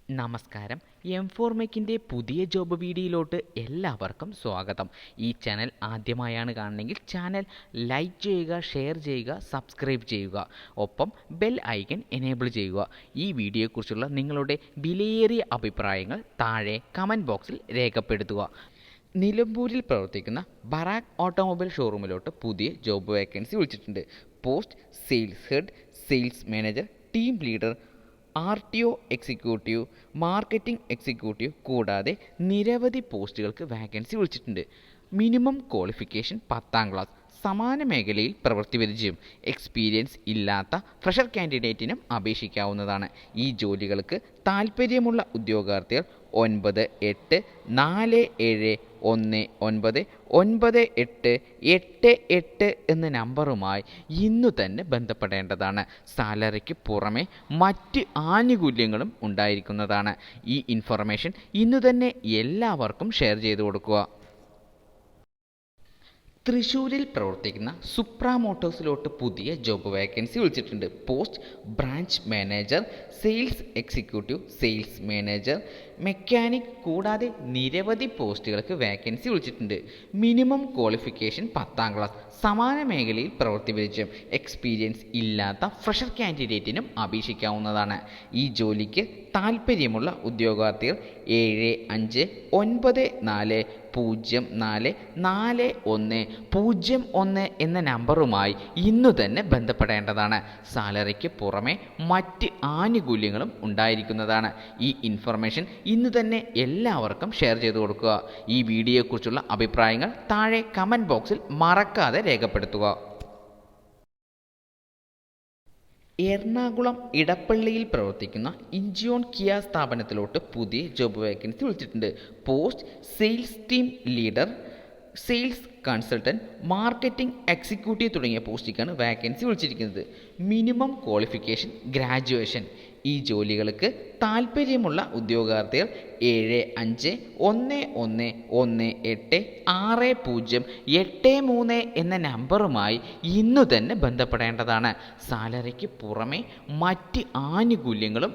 നമസ്കാരം. എംഫോർമെക്കിൻ്റെ പുതിയ ജോബ് വീഡിയോയിലോട്ട് എല്ലാവർക്കും സ്വാഗതം. ഈ ചാനൽ ആദ്യമായാണ് കാണുന്നതെങ്കിൽ ചാനൽ ലൈക്ക് ചെയ്യുക, ഷെയർ ചെയ്യുക, സബ്സ്ക്രൈബ് ചെയ്യുക. ഒപ്പം ബെൽ ഐക്കൺ എനേബിൾ ചെയ്യുക. ഈ വീഡിയോയെക്കുറിച്ചുള്ള നിങ്ങളുടെ വിലയേറിയ അഭിപ്രായങ്ങൾ താഴെ കമൻറ്റ് ബോക്സിൽ രേഖപ്പെടുത്തുക. നിലമ്പൂരിൽ പ്രവർത്തിക്കുന്ന ബറാക്ക് ഓട്ടോമൊബൈൽ ഷോറൂമിലോട്ട് പുതിയ ജോബ് വേക്കൻസി വിളിച്ചിട്ടുണ്ട്. Post sales head, sales manager, team leader, RTO executive, marketing executive കൂടാതെ നിരവധി പോസ്റ്റുകൾക്ക് വാക്കൻസി വിളിച്ചിട്ടുണ്ട്. Minimum qualification 10ാം class. സമാന മേഖലയിൽ പ്രവൃത്തി പരിചയം എക്സ്പീരിയൻസ് ഇല്ലാത്ത ഫ്രഷർ കാൻഡിഡേറ്റിനും അപേക്ഷിക്കാവുന്നതാണ്. ഈ ജോലികൾക്ക് താൽപ്പര്യമുള്ള ഉദ്യോഗാർത്ഥികൾ 9847199888 എന്ന നമ്പറുമായി ഇന്നു തന്നെ ബന്ധപ്പെടേണ്ടതാണ്. സാലറിക്ക് പുറമെ മറ്റ് ആനുകൂല്യങ്ങളും ഉണ്ടായിരിക്കുന്നതാണ്. ഈ ഇൻഫർമേഷൻ ഇന്നു തന്നെ എല്ലാവർക്കും ഷെയർ ചെയ്തു കൊടുക്കുക. തൃശ്ശൂരിൽ പ്രവർത്തിക്കുന്ന സുപ്ര മോട്ടോഴ്സിലോട്ട് പുതിയ ജോബ് വേക്കൻസി വിളിച്ചിട്ടുണ്ട്. Post branch manager, sales executive, sales manager, mechanic കൂടാതെ നിരവധി പോസ്റ്റുകൾക്ക് വാക്കൻസി വിളിച്ചിട്ടുണ്ട്. Minimum qualification 10ാം class. സമാന മേഖലയിൽ പ്രവൃത്തി പരിചയം എക്സ്പീരിയൻസ് ഇല്ലാത്ത ഫ്രഷർ കാൻഡിഡേറ്റിനും അപേക്ഷിക്കാവുന്നതാണ്. ഈ ജോലിക്ക് താൽപ്പര്യമുള്ള ഉദ്യോഗാർത്ഥികൾ 7594044101 എന്ന നമ്പറുമായി ഇന്നു തന്നെ ബന്ധപ്പെടേണ്ടതാണ്. സാലറിക്ക് പുറമെ മറ്റ് ആനുകൂല്യങ്ങളും ഉണ്ടായിരിക്കുന്നതാണ്. ഈ ഇൻഫർമേഷൻ ഇന്ന് തന്നെ എല്ലാവർക്കും ഷെയർ ചെയ്തു കൊടുക്കുക. ഈ വീഡിയോയെക്കുറിച്ചുള്ള അഭിപ്രായങ്ങൾ താഴെ കമൻറ്റ് ബോക്സിൽ മറക്കാതെ രേഖപ്പെടുത്തുക. എറണാകുളം ഇടപ്പള്ളിയിൽ പ്രവർത്തിക്കുന്ന ഇഞ്ചിയോൺ കിയ സ്ഥാപനത്തിലോട്ട് പുതിയ ജോബ് വേക്കൻസി വിളിച്ചിട്ടുണ്ട്. Post sales team leader, sales consultant, marketing executive തുടങ്ങിയ പോസ്റ്റിലേക്കാണ് വാക്കൻസി വിളിച്ചിരിക്കുന്നത്. Minimum qualification graduation. ഈ ജോലികൾക്ക് താൽപ്പര്യമുള്ള ഉദ്യോഗാർത്ഥികൾ 7511186083 എന്ന നമ്പറുമായി ഇന്നു തന്നെ ബന്ധപ്പെടേണ്ടതാണ്. സാലറിക്ക് പുറമെ മറ്റ് ആനുകൂല്യങ്ങളും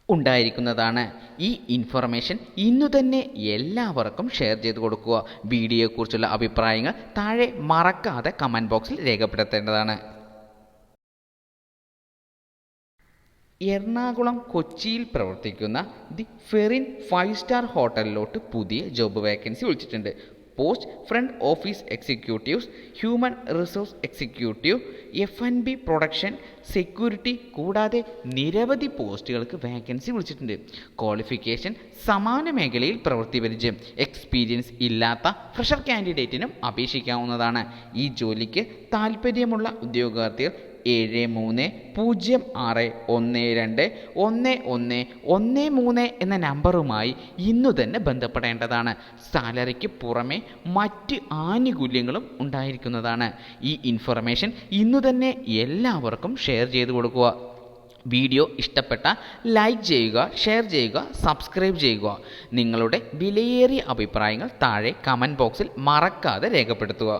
ഉണ്ടായിരിക്കുന്നതാണ്. ഈ ഇൻഫർമേഷൻ ഇന്നു തന്നെ എല്ലാവർക്കും ഷെയർ ചെയ്ത് കൊടുക്കുക. വീഡിയോയെക്കുറിച്ചുള്ള അഭിപ്രായങ്ങൾ താഴെ മറക്കാതെ കമൻറ്റ് ബോക്സിൽ രേഖപ്പെടുത്തേണ്ടതാണ്. എറണാകുളം കൊച്ചിയിൽ പ്രവർത്തിക്കുന്ന ദി ഫെറിൻ 5 സ്റ്റാർ ഹോട്ടലിലോട്ട് പുതിയ ജോബ് വേക്കൻസി വിളിച്ചിട്ടുണ്ട്. Post front office executives, human resource executive, F&B production, security കൂടാതെ നിരവധി പോസ്റ്റുകൾക്ക് വാക്കൻസി വിളിച്ചിട്ടുണ്ട്. ക്വാളിഫിക്കേഷൻ സമാന മേഖലയിൽ പ്രവൃത്തി പരിചയം എക്സ്പീരിയൻസ് ഇല്ലാത്ത ഫ്രഷർ കാൻഡിഡേറ്റിനും അപേക്ഷിക്കാവുന്നതാണ്. ഈ ജോലിക്ക് താൽപ്പര്യമുള്ള ഉദ്യോഗാർത്ഥികൾ 7306121113 എന്ന നമ്പറുമായി ഇന്നു തന്നെ ബന്ധപ്പെടേണ്ടതാണ്. സാലറിക്ക് പുറമെ മറ്റ് ആനുകൂല്യങ്ങളും ഉണ്ടായിരിക്കുന്നതാണ്. ഈ ഇൻഫർമേഷൻ ഇന്നു തന്നെ എല്ലാവർക്കും ഷെയർ ചെയ്തു കൊടുക്കുക. വീഡിയോ ഇഷ്ടപ്പെട്ട ലൈക്ക് ചെയ്യുക, ഷെയർ ചെയ്യുക, സബ്സ്ക്രൈബ് ചെയ്യുക. നിങ്ങളുടെ വിലയേറിയ അഭിപ്രായങ്ങൾ താഴെ കമൻറ്റ് ബോക്സിൽ മറക്കാതെ രേഖപ്പെടുത്തുക.